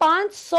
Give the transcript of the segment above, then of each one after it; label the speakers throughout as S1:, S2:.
S1: 500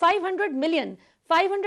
S1: 500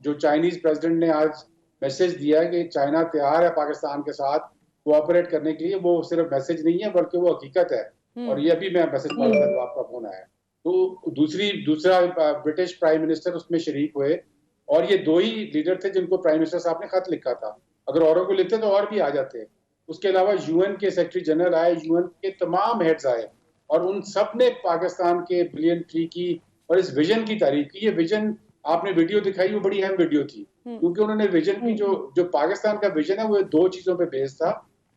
S2: جو Chinese president نے آج میسج دیا ہے کہ چائنا تیار ہے پاکستان کے ساتھ کوآپریٹ کرنے کے لیے، وہ صرف میسج نہیں ہے بلکہ وہ حقیقت ہے. اور یہ ابھی میں میسج پڑھ رہا تھا جو آپ کا فون آیا. تو دوسرا برٹش پرائم منسٹر اس میں شریک ہوئے، اور یہ دو ہی لیڈر تھے جن کو پرائم منسٹر صاحب نے خط لکھا تھا. اگر اوروں کو لکھتے تو اور بھی آ جاتے. اس کے علاوہ یو این کے سیکرٹری جنرل آئے، یو این کے تمام ہیڈز آئے، اور ان سب نے پاکستان کے بلین ٹری کی اور اس ویژن کی تعریف کی. یہ ویژن آپ نے ویڈیو دکھائی، وہ بڑی اہم ویڈیو تھی، کیونکہ انہوں نے ویژن کی جو پاکستان کا ویژن ہے وہ دو چیزوں پہ بیس تھا.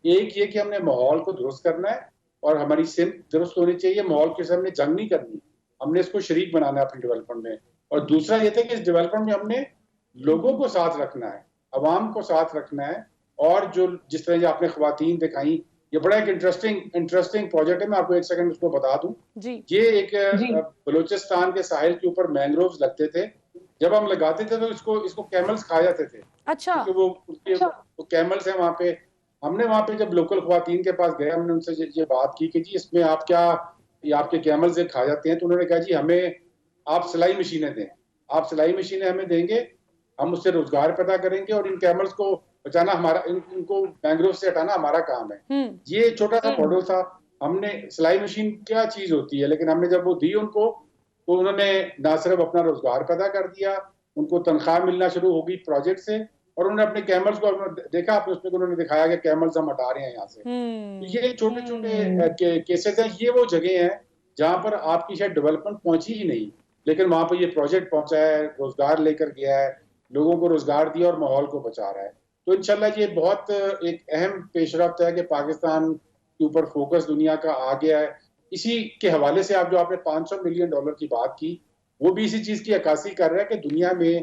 S2: ایک یہ کہ ہم نے ماحول کو درست کرنا ہے اور ہماری سمت درست ہونی چاہیے. ماحول کے ساتھ ہم نے جنگ نہیں کرنی، ہم نے اس کو شریک بنانا ہے اپنی ڈیولپمنٹ میں. اور دوسرا یہ تھا کہ اس ڈیولپمنٹ میں ہم نے لوگوں کو ساتھ رکھنا ہے، عوام کو ساتھ رکھنا ہے. اور جس طرح آپ نے خواتین دکھائیں، یہ بڑا ایک انٹرسٹنگ پروجیکٹ ہے. میں آپ کو ایک سیکنڈ اس کو بتا دوں. یہ ایک بلوچستان کے ساحل کے اوپر مینگرووز لگتے تھے. جب ہم لگاتے تھے تو اس کو کیملز کھا جاتے تھے.
S1: اچھا.
S2: وہ کیملز ہیں وہاں پہ. ہم نے وہاں پہ جب لوکل خواتین کے پاس گئے، ہم نے ان سے یہ بات کی کہ جی اس میں آپ کیا، یہ آپ کے کیملز کھا جاتے ہیں. تو انہوں نے کہا جی ہمیں آپ سلائی مشینیں دیں، آپ سلائی مشینیں ہمیں دیں گے، ہم اس سے روزگار پیدا کریں گے، اور ان کیملز کو بچانا ہمارا، ان کو مینگروو سے ہٹانا ہمارا کام ہے. یہ چھوٹا سا ماڈل تھا. ہم نے سلائی مشین کیا چیز ہوتی ہے، لیکن ہم نے جب وہ دی ان کو تو انہوں نے نہ صرف اپنا روزگار پیدا کر دیا، ان کو تنخواہ ملنا شروع ہو گئی پروجیکٹ سے، اور انہوں نے اپنے کیملز کو دیکھا، آپ نے اس میں انہوں نے دکھایا کہ کیملز ہم ہٹا رہے ہیں یہاں سے. یہ چھوٹے چھوٹے کیسز ہیں. یہ وہ جگہ ہیں جہاں پر آپ کی شاید ڈیولپمنٹ پہنچی ہی نہیں، لیکن وہاں پہ یہ پروجیکٹ پہنچا ہے، روزگار لے کر گیا ہے، لوگوں کو روزگار دیا اور ماحول کو بچا رہا ہے. تو انشاءاللہ یہ بہت ایک اہم پیش رفت ہے کہ پاکستان کے اوپر فوکس دنیا کا آ گیا ہے. اسی کے حوالے سے آپ نے $500 ملین کی بات کی، وہ بھی اسی چیز کی عکاسی کر رہا ہے کہ دنیا میں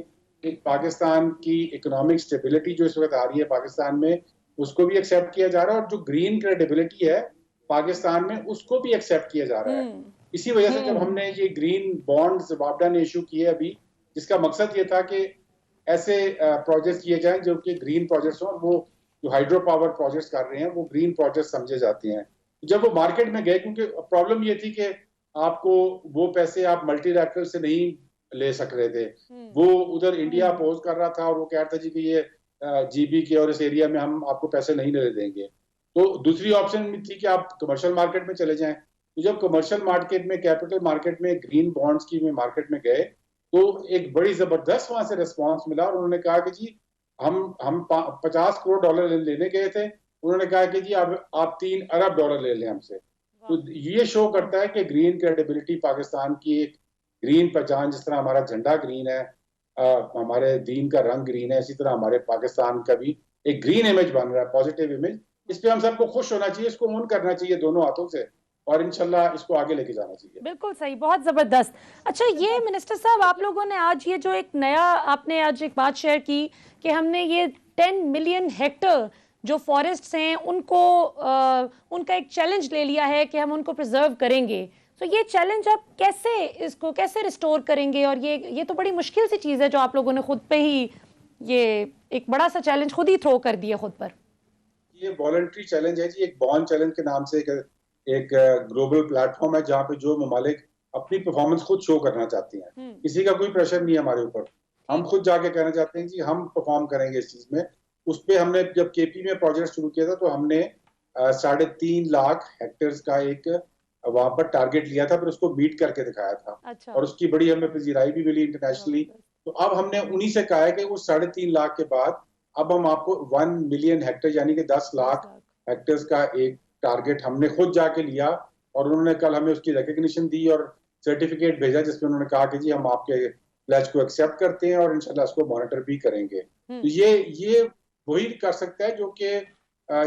S2: ایک پاکستان کی اکنامک سٹیبلٹی جو اس وقت آ رہی ہے پاکستان میں، اس کو بھی ایکسیپٹ کیا جا رہا ہے، اور جو گرین کریڈیبلٹی ہے پاکستان میں اس کو بھی ایکسیپٹ کیا جا رہا ہے. اسی وجہ سے جب ہم نے یہ گرین بانڈ زمبابوے نے ایشو کیے ابھی، جس کا مقصد یہ تھا کہ ایسے پروجیکٹس کیے جائیں جو کہ گرین پروجیکٹس ہوں، وہ جو ہائیڈرو پاور پروجیکٹس کر رہے ہیں وہ گرین پروجیکٹس سمجھے جاتے ہیں. جب وہ مارکیٹ میں گئے، کیونکہ پرابلم یہ تھی کہ آپ کو وہ پیسے آپ ملٹی لیٹرل سے نہیں لے سک رہے تھے. وہ ادھر انڈیا اپوز کر رہا تھا اور وہ کہہ رہا تھا جی کہ یہ جی بی کے اور اس ایریا میں ہم آپ کو پیسے نہیں لے دیں گے. تو دوسری آپشن تھی کہ آپ کمرشل مارکیٹ میں چلے جائیں. تو جب کمرشل مارکیٹ میں، کیپٹل مارکیٹ میں، گرین بانڈز کی مارکیٹ میں گئے تو ایک بڑی زبردست وہاں سے ریسپانس ملا، اور انہوں نے کہا کہ جی ہم $50 کروڑ لینے گئے تھے، انہوں نے کہا کہ جی آپ $3 ارب لے لیں ہم سے. تو یہ شو کرتا ہے کہ گرین کریڈیبلٹی پاکستان کی ایک گرین پہچان، جس طرح ہمارا جھنڈا گرین ہے، ہمارے دین کا رنگ گرین ہے، اسی طرح ہمارے پاکستان کا بھی ایک گرین امیج بن رہا ہے، پازیٹیو امیج. اس پہ ہم سب کو خوش ہونا چاہیے، اس کو اون کرنا چاہیے دونوں ہاتھوں سے، اور انشاءاللہ اس کو آگے لے کے جانا چاہیے.
S1: بالکل صحیح، بہت زبردست. اچھا، یہ منسٹر صاحب آپ لوگوں نے آج یہ جو ایک نیا آپ نے آج ایک بات شیئر کی کہ ہم نے یہ 10 ملین ہیکٹر جو فارسٹس ہیں ان کا ایک چیلنج لے لیا ہے کہ ہم ان کو پریزرو کریں گے. تو یہ چیلنج آپ کیسے ریسٹور کریں گے؟ اور یہ تو بڑی مشکل سی چیز ہے جو آپ لوگوں نے خود پہ ہی یہ ایک بڑا سا چیلنج خود ہی تھرو کر دیا خود پر.
S2: یہ والنٹری چیلنج ہے جی، ایک بان چیلنج کے نام سے ایک گلوبل پلیٹ فارم ہے جہاں پہ جو ممالک اپنی پرفارمنس خود شو کرنا چاہتے ہیں. کسی کا کوئی پریشر نہیں ہے ہمارے اوپر، ہم خود جا کے کہنا چاہتے ہیں جی ہم پرفارم کریں گے اس چیز میں. اس پہ ہم نے جب کے پی میں پروجیکٹ شروع کیا تھا تو ہم نے 3.5 لاکھ ہیکٹرز کا ایک وہاں پر ٹارگیٹ لیا تھا، پھر اس کو میٹ کر کے دکھایا تھا. اور اس کی بڑی ہمیں پذیرائی بھی ملی انٹرنیشنلی. تو اب ہم نے انہی سے کہا ہے کہ وہ 3.5 لاکھ کے بعد اب ہم آپ کو 1 ملین ہیکٹر یعنی کہ 10 لاکھ ہیکٹرز کا ایک ٹارگیٹ ہم نے خود جا کے لیا، اور انہوں نے کل ہمیں اس کی ریکگنیشن دی اور سرٹیفکیٹ بھیجا جس میں انہوں نے کہا کہ جی ہم آپ کے پلیج کو ایکسیپٹ کرتے ہیں اور انشاءاللہ اس کو مانیٹر بھی کریں گے. تو یہ وہی کر سکتا ہے جو کہ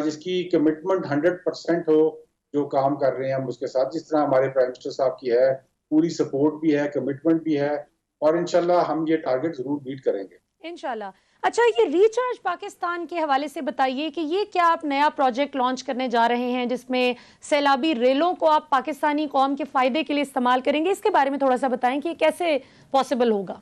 S2: جس کی کمٹمنٹ 100% ہو، جو کام کر رہے ہیں ہم اس کے ساتھ، جس طرح ہمارے پرائم منسٹر صاحب کی ہے، پوری سپورٹ بھی ہے، کمٹمنٹ بھی ہے، اور انشاءاللہ ہم یہ ٹارگیٹ ضرور بیٹ کریں گے
S1: انشاءاللہ. اچھا، یہ ریچارج پاکستان کے حوالے سے بتائیے کہ یہ کیا آپ نیا پروجیکٹ لانچ کرنے جا رہے ہیں جس میں سیلابی ریلوں کو آپ پاکستانی قوم کے فائدے کے لیے استعمال کریں گے؟ اس کے بارے میں تھوڑا سا بتائیں کہ یہ کیسے پاسبل ہوگا.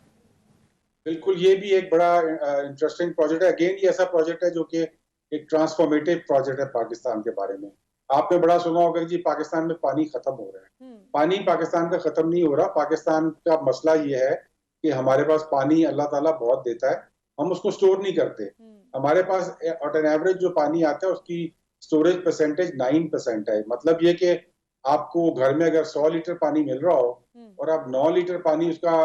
S2: بالکل، یہ بھی ایک بڑا انٹرسٹنگ پروجیکٹ ہے. اگین یہ ایسا پروجیکٹ ہے جو کہ ایک ٹرانسفارمیٹیو پروجیکٹ ہے پاکستان کے بارے میں. آپ نے بڑا سنا ہوگا کہ جی پاکستان میں پانی ختم ہو رہا ہے. پانی پاکستان کا ختم نہیں ہو رہا. پاکستان کا مسئلہ یہ ہے کہ ہمارے پاس پانی اللہ تعالیٰ بہت دیتا ہے, ہم اس کو سٹور نہیں کرتے. ہمارے پاس آن این ایوریج جو پانی آتا ہے اس کی سٹوریج پرسنٹیج 9% ہے. مطلب یہ کہ آپ کو گھر میں اگر 100 لیٹر پانی مل رہا ہو اور آپ 9 لیٹر پانی اس کا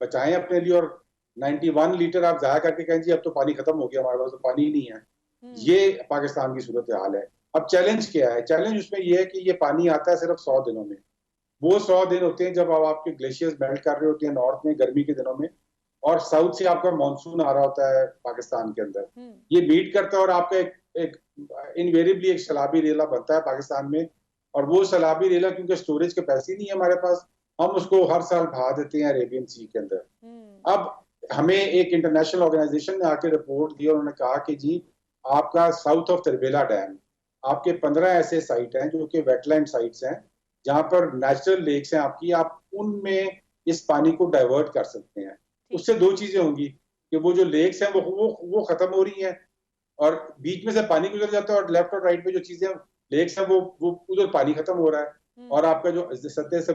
S2: بچائیں اپنے لیے اور 91 لیٹر آپ ضائع کر کے کہیں جی اب تو پانی ختم ہو گیا, ہمارے پاس تو پانی ہی نہیں ہے. یہ پاکستان کی صورتحال ہے. اب چیلنج کیا ہے؟ چیلنج اس میں یہ ہے کہ یہ پانی آتا ہے صرف 100 دنوں میں. وہ 100 دن ہوتے ہیں جب آپ کے گلیشیئرز میلٹ کر رہے ہوتے ہیں نارتھ میں گرمی کے دنوں میں, اور ساؤتھ سے آپ کا مانسون آ رہا ہوتا ہے پاکستان کے اندر. یہ میٹ کرتا ہے اور آپ کا ایک انویریبلی ایک سیلابی ریلا بنتا ہے پاکستان میں, اور وہ سیلابی ریلا کیونکہ سٹوریج کیپیسٹی نہیں ہے ہمارے پاس, ہم اس کو ہر سال بہا دیتے ہیں عربین سی کے اندر. اب ہمیں ایک انٹرنیشنل آرگنائزیشن نے آ کے رپورٹ دی اور انہوں نے کہا کہ جی آپ کا ساؤتھ آف تربیلا ڈیم, آپ کے 15 ایسے سائٹ ہیں جو کہ ویٹ لینڈ سائٹس ہیں جہاں پر نیچرل لیکس ہیں آپ کی, آپ ان میں اس پانی کو ڈائیورٹ کر سکتے ہیں. اس سے دو چیزیں ہوں گی کہ وہ جو لیکس ہیں وہ ختم ہو رہی ہیں اور بیچ میں سے پانی گزر جاتا ہے, اور لیفٹ اور رائٹ میں جو چیزیں لیکس ہیں وہ ادھر پانی ختم ہو رہا ہے, اور آپ کا جو سطح سے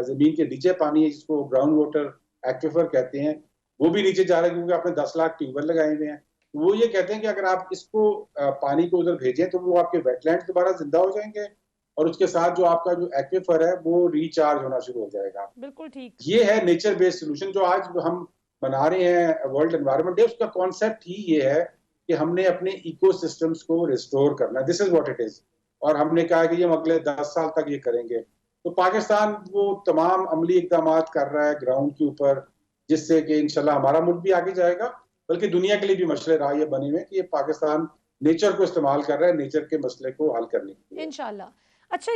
S2: زمین کے نیچے پانی ہے جس کو گراؤنڈ واٹر ایکویفر کہتے ہیں وہ بھی نیچے جا رہا ہے کیونکہ آپ نے 10 لاکھ ٹیوب ویل لگائے ہوئے ہیں. وہ یہ کہتے ہیں کہ اگر آپ اس کو پانی کو ادھر بھیجیں تو وہ آپ کے ویٹ لینڈ دوبارہ زندہ ہو جائیں گے, اور اس کے ساتھ جو آپ کا جو ایکویفر ہے وہ ریچارج ہونا شروع ہو جائے گا.
S1: بالکل ٹھیک.
S2: یہ ہے نیچر بیسڈ سولوشن جو آج ہم بنا رہے ہیں ورلڈ انوائرمنٹ ڈے. اس کا کانسیپٹ ہی یہ ہے کہ ہم نے اپنے ایکو سسٹمز کو ریسٹور کرنا ہے. دس از واٹ اٹ از. اور ہم نے کہا کہ یہ ہم اگلے 10 سال تک یہ کریں گے. تو پاکستان وہ تمام عملی اقدامات کر رہا ہے گراؤنڈ کے اوپر, جس سے کہ انشاءاللہ ہمارا ملک بھی آگے جائے گا, بلکہ دنیا کے لیے بھی مشعل راہ یہ بنے ہوئے کہ یہ پاکستان نیچر کو استعمال کر رہا ہے نیچر کے مسئلے کو حل کرنے کے لیے
S1: انشاءاللہ. اچھا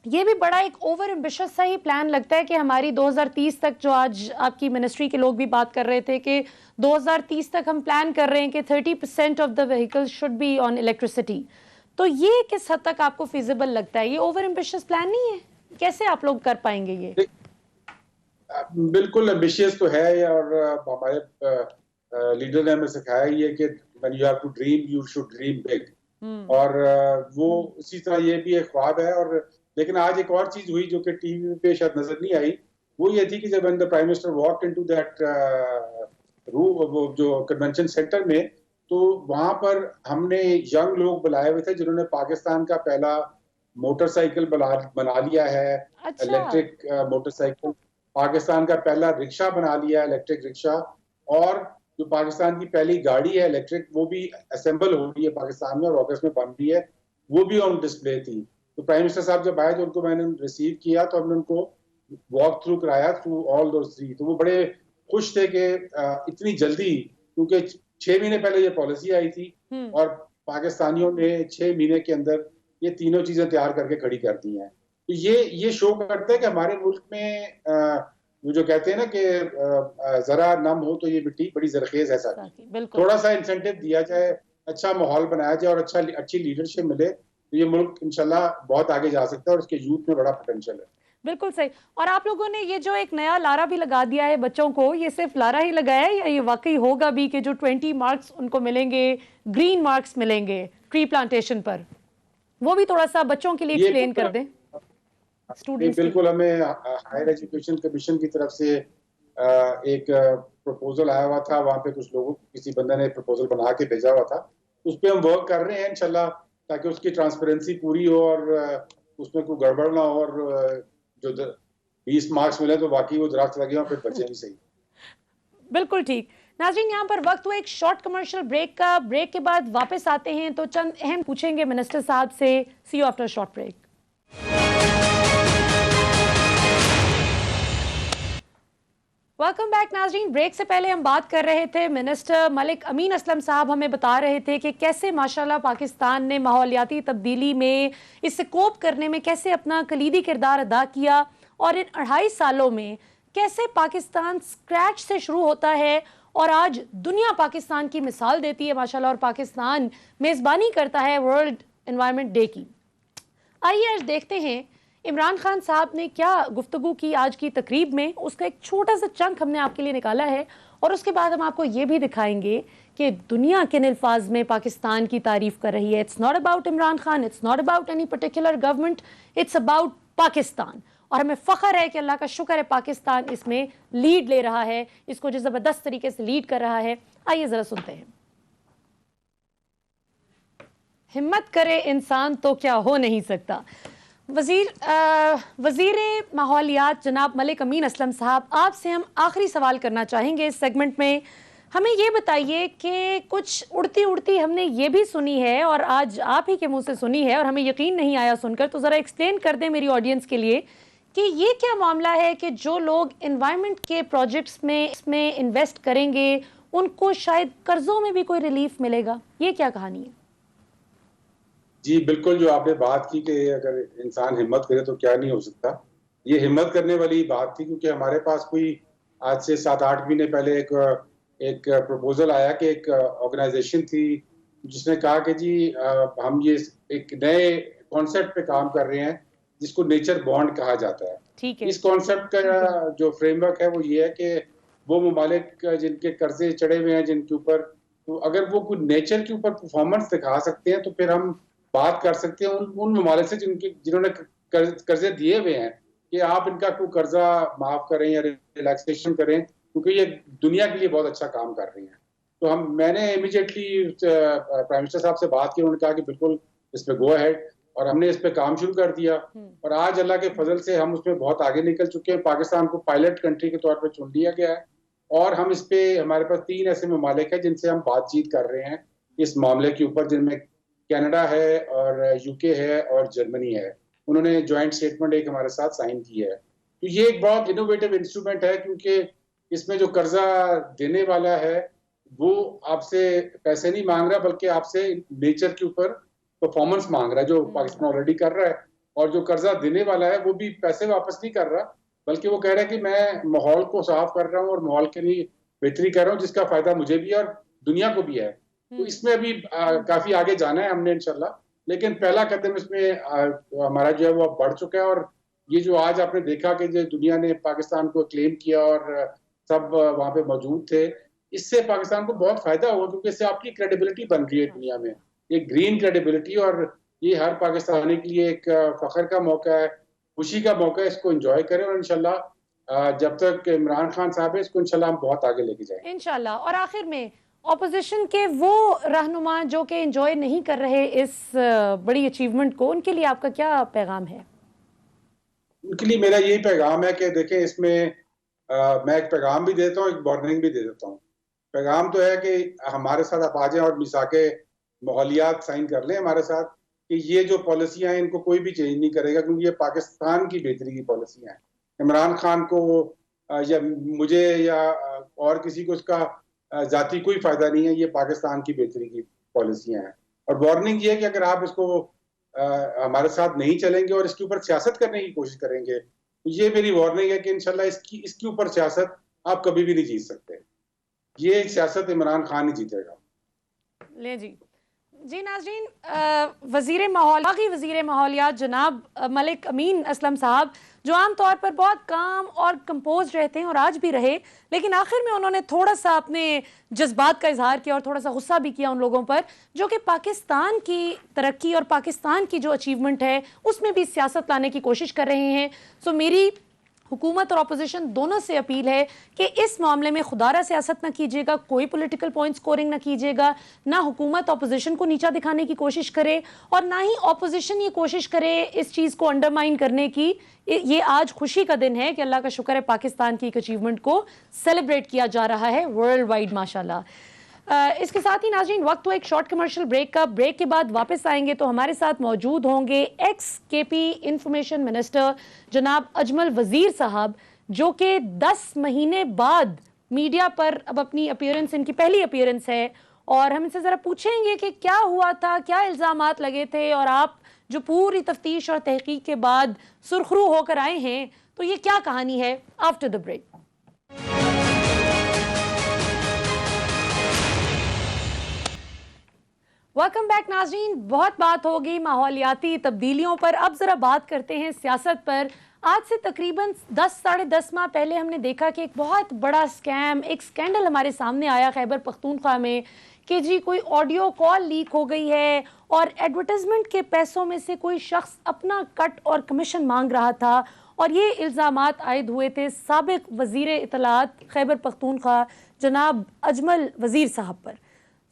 S1: یہ بھی بڑا ایک اوور ایمبیشس سا ہی پلان لگتا ہے کہ ہماری 2030 تک, جو آج آپ کی منسٹری کے لوگ بھی بات کر رہے تھے کہ 2030 تک ہم پلان کر رہے ہیں کہ 30% of the vehicles should be on electricity. تو یہ کس حد تک آپ کو فیزیبل لگتا ہے؟ یہ اوور ایمبیشس پلان نہیں ہے؟ کیسے آپ لوگ کر پائیں گے یہ؟
S2: بالکل ایمبیشیس تو ہے, اور ہمارے لیڈر نے ہمیں سکھایا یہ کہ when you have to dream you should dream big. اور وہ اسی طرح یہ بھی ایک خواب ہے. اور لیکن آج ایک اور چیز ہوئی جو کہ ٹی وی پہ شاید نظر نہیں آئی, وہ یہ تھی کہ جب prime minister walk into that جو کنونشن سینٹر میں, تو وہاں پر ہم نے ینگ لوگ بلائے ہوئے تھے جنہوں نے پاکستان کا پہلا موٹر سائیکل بنا لیا ہے, الیکٹرک موٹر سائیکل, پاکستان کا پہلا رکشہ بنا لیا ہے الیکٹرک رکشہ, اور جو پاکستان کی پہلی گاڑی ہے الیکٹرک وہ بھی اسمبل ہو رہی ہے پاکستان میں اور اگست میں بن رہی ہے, وہ بھی آن ڈسپلے تھی. تو پرائم منسٹر صاحب جب آئے تو ان کو میں نے ریسیو کیا تو ہم نے ان کو واک تھرو کرایا تھرو آل دوز تھری. تو وہ بڑے خوش تھے کہ اتنی جلدی, کیونکہ 6 مہینے پہلے یہ پالیسی آئی تھی اور پاکستانیوں نے 6 مہینے کے اندر یہ تینوں چیزیں تیار کر کے کھڑی کر دی ہیں. تو یہ شو کرتا ہے کہ ہمارے ملک میں وہ جو کہتے ہیں نا کہ ذرا نم ہو تو یہ مٹی بڑی زرخیز ہے. تھوڑا سا انسینٹیو دیا جائے, اچھا ماحول بنایا جائے اور اچھی لیڈرشپ ملے تو یہ ملک انشاءاللہ بہت آگے جا سکتا ہے, اور اس کے یوتھ میں بڑا پوٹینشیل ہے.
S1: بالکل صحیح. اور آپ لوگوں نے یہ جو ایک نیا لارا بھی لگا دیا ہے بچوں کو, یہ صرف لارا ہی لگایا ہے یا یہ واقعی ہوگا بھی کہ جو 20 مارکس ان کو ملیں گے, گرین مارکس ملیں گے ٹری پلانٹیشن پر, وہ بھی تھوڑا سا بچوں کے لیے ایکسپلین کر دیں.
S2: بالکل, ہمیں ہائر ایجوکیشن کمیشن کی طرف سے ایک پروپوزل آیا ہوا تھا, وہاں پہ کچھ لوگوں کسی بندے نے پروپوزل بنا کے بھیجا ہوا تھا, اس پہ ہم ورک کر رہے ہیں انشاءاللہ تاکہ اس کی ٹرانسپیرنسی پوری ہو اور اس میں کوئی گڑبڑ نہ ہو, اور جو 20 مارکس ملے تو واقعی وہ درخت لگے اور پھر بچے بھی صحیح.
S1: بالکل ٹھیک. ناظرین, یہاں پر وقت ہوا ایک شارٹ کمرشل بریک کا. بریک کے بعد واپس آتے ہیں تو چند اہم پوچھیں گے منسٹر صاحب سے. See you after short break. Welcome back ناظرین. بریک سے پہلے ہم بات کر رہے تھے منسٹر ملک امین اسلم صاحب ہمیں بتا رہے تھے کہ کیسے ماشاءاللہ پاکستان نے ماحولیاتی تبدیلی میں اس سے کوپ کرنے میں کیسے اپنا کلیدی کردار ادا کیا, اور ان 2.5 سالوں میں کیسے پاکستان اسکریچ سے شروع ہوتا ہے اور آج دنیا پاکستان کی مثال دیتی ہے ماشاءاللہ, اور پاکستان میزبانی کرتا ہے ورلڈ انوائرمنٹ ڈے کی. آئیے آج دیکھتے ہیں عمران خان صاحب نے کیا گفتگو کی آج کی تقریب میں. اس کا ایک چھوٹا سا چنک ہم نے آپ کے لیے نکالا ہے, اور اس کے بعد ہم آپ کو یہ بھی دکھائیں گے کہ دنیا کن الفاظ میں پاکستان کی تعریف کر رہی ہے. It's not about Imran Khan, it's not about any particular government, it's about Pakistan. اور ہمیں فخر ہے کہ اللہ کا شکر ہے پاکستان اس میں لیڈ لے رہا ہے, اس کو جو زبردست طریقے سے لیڈ کر رہا ہے. آئیے ذرا سنتے ہیں. ہمت کرے انسان تو کیا ہو نہیں سکتا. وزیر ماحولیات جناب ملک امین اسلم صاحب, آپ سے ہم آخری سوال کرنا چاہیں گے اس سیگمنٹ میں. ہمیں یہ بتائیے کہ کچھ اڑتی ہم نے یہ بھی سنی ہے اور آج آپ ہی کے منہ سے سنی ہے اور ہمیں یقین نہیں آیا سن کر, تو ذرا ایکسپلین کر دیں میری آڈینس کے لیے کہ یہ کیا معاملہ ہے کہ جو لوگ انوائرمنٹ کے پروجیکٹس میں انویسٹ کریں گے ان کو شاید قرضوں میں بھی کوئی ریلیف ملے گا. یہ کیا کہانی ہے؟
S2: جی بالکل, جو آپ نے بات کی کہ اگر انسان ہمت کرے تو کیا نہیں ہو سکتا, یہ ہمت کرنے والی بات تھی. کیونکہ ہمارے پاس کوئی آج سے 7-8 مہینے پہلے ایک پروپوزل آیا کہ ایک آرگنائزیشن تھی جس نے کہا کہ جی ہم یہ ایک نئے کانسیپٹ پہ کام کر رہے ہیں جس کو نیچر بانڈ کہا جاتا ہے.
S1: ٹھیک ہے.
S2: اس کانسیپٹ کا جو فریم ورک ہے وہ یہ ہے کہ وہ ممالک جن کے قرضے چڑھے ہوئے ہیں جن کے اوپر, تو اگر وہ کوئی نیچر کے اوپر پرفارمنس دکھا سکتے ہیں تو پھر ہم بات کر سکتے ہیں ان ممالک سے جنہوں نے قرضے دیے ہوئے ہیں کہ آپ ان کا کوئی قرضہ معاف کریں یا ریلیکسیشن کریں, کیونکہ یہ دنیا کے لیے بہت اچھا کام کر رہی ہیں. تو میں نے امیڈیٹلی پرائم منسٹر صاحب سے بات کی, انہوں نے کہا کہ بالکل اس پہ گو ہیڈ, اور ہم نے اس پہ کام شروع کر دیا. اور آج اللہ کے فضل سے ہم اس میں بہت آگے نکل چکے ہیں. پاکستان کو پائلٹ کنٹری کے طور پہ چن لیا گیا ہے اور ہم اس پہ, ہمارے پاس 3 ایسے ممالک ہیں جن سے ہم بات چیت کر رہے ہیں اس معاملے کے اوپر, جن میں کینیڈا ہے اور یو کے ہے اور جرمنی ہے. انہوں نے جوائنٹ سٹیٹمنٹ ایک ہمارے ساتھ سائن کی ہے. تو یہ ایک بہت انوویٹو انسٹرومنٹ ہے, کیونکہ اس میں جو قرضہ دینے والا ہے وہ آپ سے پیسے نہیں مانگ رہا بلکہ آپ سے نیچر کے اوپر پرفارمنس مانگ رہا ہے, جو پاکستان آلریڈی کر رہا ہے. اور جو قرضہ دینے والا ہے وہ بھی پیسے واپس نہیں کر رہا بلکہ وہ کہہ رہا ہے کہ میں ماحول کو صاف کر رہا ہوں اور ماحول کے لیے بہتری کر رہا ہوں جس کا فائدہ مجھے بھی ہے اور دنیا کو بھی ہے. تو اس میں ابھی کافی آگے جانا ہے ہم نے انشاءاللہ, لیکن پہلا قدم اس میں ہمارا جو ہے وہ بڑھ چکا ہے. اور یہ جو آج آپ نے دیکھا کہ جو دنیا نے پاکستان کو کلیم کیا اور سب وہاں پہ موجود تھے, اس سے پاکستان کو بہت فائدہ ہوا کیونکہ اس سے آپ کی کریڈیبلٹی بن رہی ہے دنیا میں, ایک گرین کریڈیبلٹی. اور یہ ہر پاکستانی کے لیے ایک فخر کا موقع ہے, خوشی کا موقع ہے. اس کو انجوائے کریں اور انشاءاللہ جب تک عمران خان صاحب ہے اس کو انشاءاللہ ہم بہت آگے لے کے جائیں گے
S1: انشاءاللہ. اور آخر میں اپوزیشن کے وہ رہنما جو کہ انجوائے نہیں کر رہے اس بڑی اچیومنٹ کو, ان کے لیے آپ کا کیا پیغام ہے؟
S2: ان کے لیے میرا یہی پیغام ہے کہ دیکھیں, اس میں میں ایک پیغام بھی دیتا ہوں, ایک وارننگ بھی دے دیتا ہوں. پیغام تو ہے کہ ہمارے ساتھ آپ آ جائیں اور میثاق ماحولیات سائن کر لیں ہمارے ساتھ, کہ یہ جو پالیسیاں ہیں ان کو کوئی بھی چینج نہیں کرے گا, کیونکہ یہ پاکستان کی بہتری کی پالیسیاں ہیں. عمران خان کو یا مجھے یا اور کسی کو اس کا ذاتی کوئی فائدہ نہیں ہے, یہ پاکستان کی بہتری کی پالیسیاں ہیں. اور وارننگ یہ ہے کہ اگر آپ اس کو ہمارے ساتھ نہیں چلیں گے اور اس کے اوپر سیاست کرنے کی کوشش کریں گے, یہ میری وارننگ ہے کہ انشاءاللہ اس کے اوپر سیاست آپ کبھی بھی نہیں جیت سکتے. یہ سیاست عمران خان ہی جیتے گا.
S1: لے جی ناظرین, وزیر ماحولیات جناب ملک امین اسلم صاحب, جو عام طور پر بہت کام اور کمپوز رہتے ہیں اور آج بھی رہے, لیکن آخر میں انہوں نے تھوڑا سا اپنے جذبات کا اظہار کیا اور تھوڑا سا غصہ بھی کیا ان لوگوں پر جو کہ پاکستان کی ترقی اور پاکستان کی جو اچیومنٹ ہے اس میں بھی سیاست لانے کی کوشش کر رہے ہیں. سو میری حکومت اور اپوزیشن دونوں سے اپیل ہے کہ اس معاملے میں خدارہ سیاست نہ کیجیے گا, کوئی پولیٹیکل پوائنٹ سکورنگ نہ کیجیے گا, نہ حکومت اپوزیشن کو نیچا دکھانے کی کوشش کرے اور نہ ہی اپوزیشن یہ کوشش کرے اس چیز کو انڈرمائن کرنے کی. یہ آج خوشی کا دن ہے کہ اللہ کا شکر ہے پاکستان کی ایک اچیومنٹ کو سیلیبریٹ کیا جا رہا ہے ورلڈ وائڈ ماشاءاللہ. اس کے ساتھ ہی ناظرین وقت ہو ایک شارٹ کمرشل بریک کا. بریک کے بعد واپس آئیں گے تو ہمارے ساتھ موجود ہوں گے ایکس کے پی انفارمیشن منسٹر جناب اجمل وزیر صاحب, جو کہ 10 مہینے بعد میڈیا پر اب اپنی اپیئرنس, ان کی پہلی اپیئرنس ہے, اور ہم ان سے ذرا پوچھیں گے کہ کیا ہوا تھا, کیا الزامات لگے تھے, اور آپ جو پوری تفتیش اور تحقیق کے بعد سرخرو ہو کر آئے ہیں تو یہ کیا کہانی ہے. After the break. Welcome back ناظرین, بہت بات ہوگی ماحولیاتی تبدیلیوں پر, اب ذرا بات کرتے ہیں سیاست پر. آج سے تقریباً 10-10.5 ماہ پہلے ہم نے دیکھا کہ ایک بہت بڑا اسکیم, ایک سکینڈل ہمارے سامنے آیا خیبر پختونخوا میں کہ جی کوئی آڈیو کال لیک ہو گئی ہے اور ایڈورٹائزمنٹ کے پیسوں میں سے کوئی شخص اپنا کٹ اور کمیشن مانگ رہا تھا, اور یہ الزامات عائد ہوئے تھے سابق وزیر اطلاعات خیبر پختونخوا جناب اجمل وزیر صاحب پر.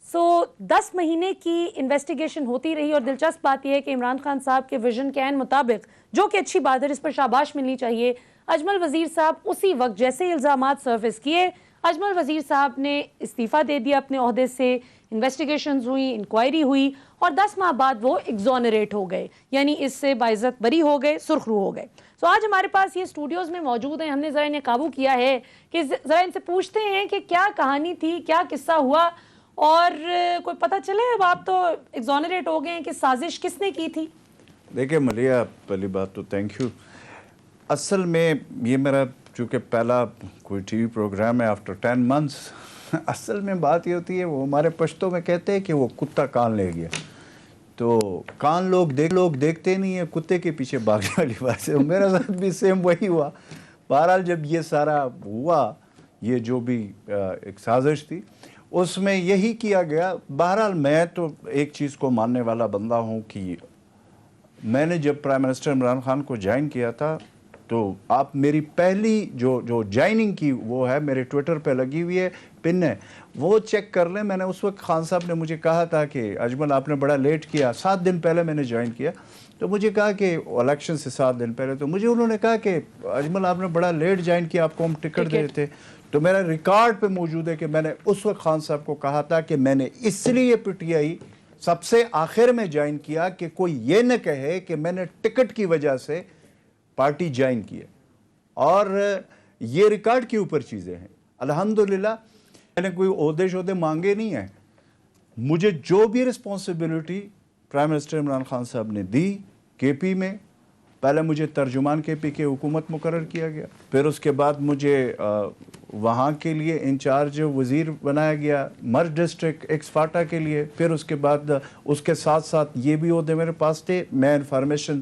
S1: سو 10 مہینے کی انویسٹیگیشن ہوتی رہی اور دلچسپ بات یہ ہے کہ عمران خان صاحب کے ویژن کے عین مطابق، جو کہ اچھی بات ہے، اس پر شاباش ملنی چاہیے، اجمل وزیر صاحب اسی وقت جیسے ہی الزامات سرفیس کیے، اجمل وزیر صاحب نے استعفیٰ دے دیا اپنے عہدے سے، انویسٹیگیشنز ہوئی، انکوائری ہوئی اور 10 ماہ بعد وہ ایگزونریٹ ہو گئے، یعنی اس سے باعزت بری ہو گئے، سرخرو ہو گئے. سو آج ہمارے پاس یہ اسٹوڈیوز میں موجود ہیں. ہم نے ذرا انہیں قابو کیا ہے کہ ذرا ان سے پوچھتے ہیں کہ کیا کہانی تھی، کیا قصہ ہوا، اور کوئی پتہ چلے. اب آپ تو ایگزونریٹ ہو گئے ہیں کہ سازش کس نے کی تھی؟
S3: دیکھیں ملیہ، پہلی بات تو تھینک یو. اصل میں یہ میرا چونکہ پہلا کوئی ٹی وی پروگرام ہے آفٹر 10 منتھس. اصل میں بات یہ ہوتی ہے، وہ ہمارے پشتوں میں کہتے ہیں کہ وہ کتا کان لے گیا. تو کان لوگ دیکھتے نہیں ہیں، کتے کے پیچھے بھاگنے والی بات ہے. میرے ساتھ بھی سیم وہی ہوا. بہرحال جب یہ سارا ہوا، یہ جو بھی ایک سازش تھی، اس میں یہی کیا گیا. بہرحال میں تو ایک چیز کو ماننے والا بندہ ہوں کہ میں نے جب پرائم منسٹر عمران خان کو جوائن کیا تھا تو آپ میری پہلی جو جوائننگ کی وہ ہے، میرے ٹویٹر پہ لگی ہوئی ہے، پن ہے، وہ چیک کر لیں. میں نے اس وقت خان صاحب نے مجھے کہا تھا کہ اجمل آپ نے بڑا لیٹ کیا. 7 دن پہلے میں نے جوائن کیا تو مجھے کہا کہ الیکشن سے 7 دن پہلے تو مجھے انہوں نے کہا کہ اجمل آپ نے بڑا لیٹ جوائن کیا، آپ کو ہم ٹکٹ دے تھے. تو میرا ریکارڈ پہ موجود ہے کہ میں نے اس وقت خان صاحب کو کہا تھا کہ میں نے اس لیے پی ٹی آئی سب سے آخر میں جوائن کیا کہ کوئی یہ نہ کہے کہ میں نے ٹکٹ کی وجہ سے پارٹی جوائن کی ہے. اور یہ ریکارڈ کے اوپر چیزیں ہیں. الحمدللہ میں نے کوئی عہدے مانگے نہیں ہیں. مجھے جو بھی responsibility prime minister Imran Khan صاحب نے دی کے پی میں، پہلے مجھے ترجمان کے پی کے حکومت مقرر کیا گیا، پھر اس کے بعد مجھے وہاں کے لیے انچارج وزیر بنایا گیا مرج ڈسٹرکٹ ایکس فاٹا کے لیے. پھر اس کے بعد اس کے ساتھ ساتھ یہ بھی عہدے میرے پاس تھے، میں انفارمیشن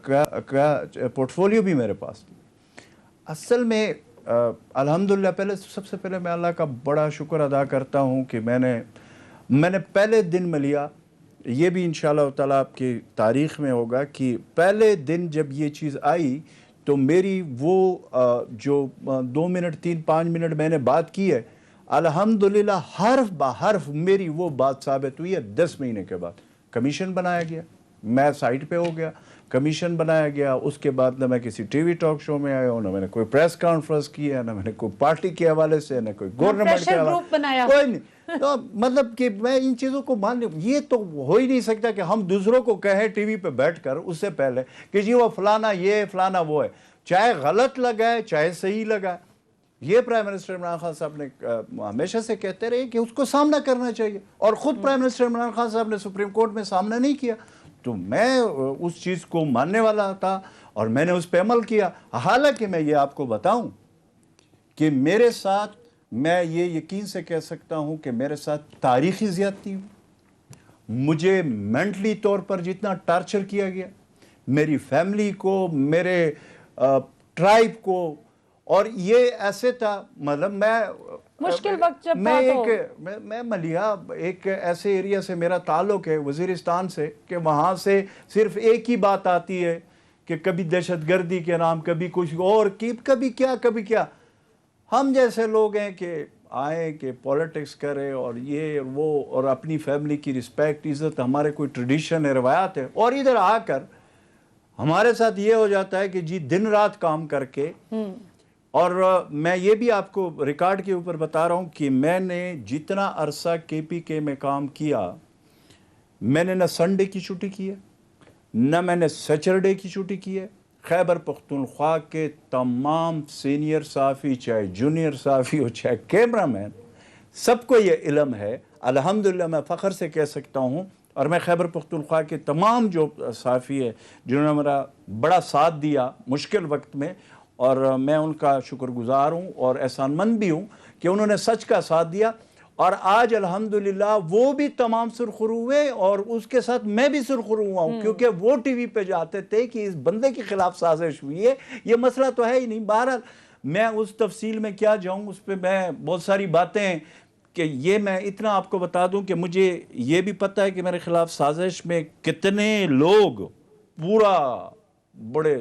S3: کا پورٹفولیو بھی میرے پاس تھی. اصل میں الحمدللہ سب سے پہلے میں اللہ کا بڑا شکر ادا کرتا ہوں کہ میں نے پہلے دن ملیا، یہ بھی انشاءاللہ تعالیٰ آپ کی تاریخ میں ہوگا کہ پہلے دن جب یہ چیز آئی تو میری وہ جو 2 منٹ 3-5 منٹ میں نے بات کی ہے، الحمدللہ حرف بہ حرف میری وہ بات ثابت ہوئی ہے. 10 مہینے کے بعد کمیشن بنایا گیا، میں سائٹ پہ ہو گیا، کمیشن بنایا گیا. اس کے بعد نہ میں کسی ٹی وی ٹاک شو میں آیا ہوں، نہ میں نے کوئی پریس کانفرنس کی ہے، نہ میں نے کوئی پارٹی کے حوالے سے، نہ کوئی گورنمنٹ کے حوالے، کوئی نہیں. تو مطلب کہ میں ان چیزوں کو مان لوں. یہ تو ہو ہی نہیں سکتا کہ ہم دوسروں کو کہیں ٹی وی پہ بیٹھ کر اس سے پہلے کہ جی وہ فلانا یہ فلانا وہ ہے، چاہے غلط لگا ہے چاہے صحیح لگا. یہ پرائم منسٹر عمران خان صاحب نے ہمیشہ سے کہتے رہے کہ اس کو سامنا کرنا چاہیے، اور خود پرائم منسٹر عمران خان صاحب نے سپریم کورٹ میں سامنا نہیں کیا. تو میں اس چیز کو ماننے والا تھا اور میں نے اس پہ عمل کیا. حالانکہ میں یہ آپ کو بتاؤں کہ میرے ساتھ، میں یہ یقین سے کہہ سکتا ہوں کہ میرے ساتھ تاریخی زیادتی ہوئی. مجھے مینٹلی طور پر جتنا ٹارچر کیا گیا، میری فیملی کو، میرے ٹرائب کو، اور یہ ایسے تھا مطلب
S1: مشکل وقت جب
S3: میں ملیحہ ایک ایسے ایریا سے میرا تعلق ہے وزیرستان سے کہ وہاں سے صرف ایک ہی بات آتی ہے کہ کبھی دہشت گردی کے نام، کبھی کچھ اور، کبھی کیا. ہم جیسے لوگ ہیں کہ آئیں کہ پولیٹکس کریں اور یہ وہ، اور اپنی فیملی کی رسپیکٹ عزت، ہمارے کوئی ٹریڈیشن ہے، روایات ہے، اور ادھر آ کر ہمارے ساتھ یہ ہو جاتا ہے کہ جی دن رات کام کر کے. اور میں یہ بھی آپ کو ریکارڈ کے اوپر بتا رہا ہوں کہ میں نے جتنا عرصہ کے پی کے میں کام کیا، میں نے نہ سنڈے کی چھٹی کی ہے، نہ میں نے سیچرڈے کی چھٹی کی ہے. خیبر پختونخوا کے تمام سینئر صحافی، چاہے جونیئر صحافی ہو چاہے کیمرہ مین، سب کو یہ علم ہے. الحمدللہ میں فخر سے کہہ سکتا ہوں، اور میں خیبر پختونخوا کے تمام جو صحافی ہے جنہوں نے میرا بڑا ساتھ دیا مشکل وقت میں، اور میں ان کا شکر گزار ہوں اور احسان مند بھی ہوں کہ انہوں نے سچ کا ساتھ دیا. اور آج الحمدللہ وہ بھی تمام سرخرو ہوئے، اور اس کے ساتھ میں بھی سرخرو ہوا ہوں، کیونکہ وہ ٹی وی پہ جاتے تھے کہ اس بندے کے خلاف سازش ہوئی ہے. یہ مسئلہ تو ہے ہی نہیں. بہرحال میں اس تفصیل میں کیا جاؤں، اس پہ میں بہت ساری باتیں کہ یہ میں اتنا آپ کو بتا دوں کہ مجھے یہ بھی پتہ ہے کہ میرے خلاف سازش میں کتنے لوگ پورا بڑے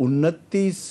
S3: 29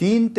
S3: 3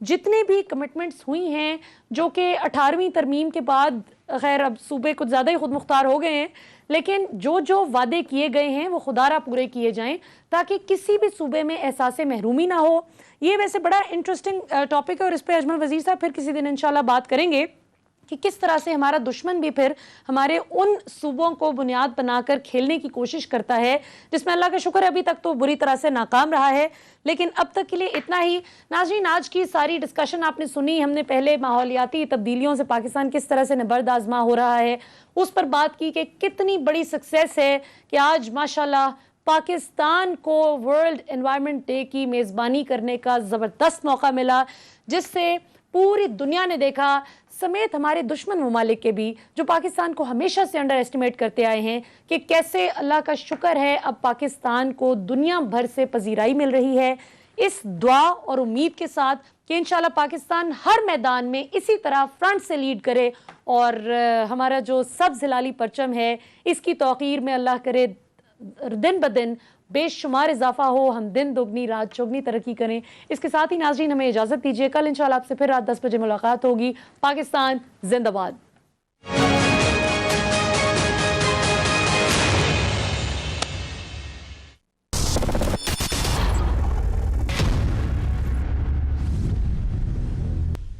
S1: جتنے بھی کمٹمنٹس ہوئی ہیں جو کہ 18ویں ترمیم کے بعد خیر اب صوبے کچھ زیادہ ہی خود مختار ہو گئے ہیں، لیکن جو وعدے کیے گئے ہیں وہ خدارہ پورے کیے جائیں تاکہ کسی بھی صوبے میں احساس محرومی نہ ہو. یہ ویسے بڑا انٹرسٹنگ ٹاپک ہے اور اس پہ اجمل وزیر صاحب پھر کسی دن انشاءاللہ بات کریں گے کہ کس طرح سے ہمارا دشمن بھی پھر ہمارے ان صوبوں کو بنیاد بنا کر کھیلنے کی کوشش کرتا ہے جس میں اللہ کا شکر ہے ابھی تک تو بری طرح سے ناکام رہا ہے. لیکن اب تک کے لیے اتنا ہی. ناظرین آج کی ساری ڈسکشن آپ نے سنی. ہم نے پہلے ماحولیاتی تبدیلیوں سے پاکستان کس طرح سے نبرد آزما ہو رہا ہے اس پر بات کی کہ کتنی بڑی سکسیس ہے کہ آج ماشاءاللہ پاکستان کو ورلڈ انوائرمنٹ ڈے کی میزبانی کرنے کا زبردست موقع ملا جس سے پوری دنیا نے دیکھا سمیت ہمارے دشمن ممالک کے بھی جو پاکستان کو ہمیشہ سے انڈر ایسٹیمیٹ کرتے آئے ہیں کہ کیسے اللہ کا شکر ہے اب پاکستان کو دنیا بھر سے پذیرائی مل رہی ہے. اس دعا اور امید کے ساتھ کہ انشاءاللہ پاکستان ہر میدان میں اسی طرح فرنٹ سے لیڈ کرے اور ہمارا جو سبز ہلالی پرچم ہے اس کی توقیر میں اللہ کرے دن بدن بے شمار اضافہ ہو، ہم دن دگنی رات چوگنی ترقی کریں. اس کے ساتھ ہی ناظرین ہمیں اجازت دیجیے، کل انشاءاللہ آپ سے پھر رات 10 بجے ملاقات ہوگی. پاکستان زندہ باد.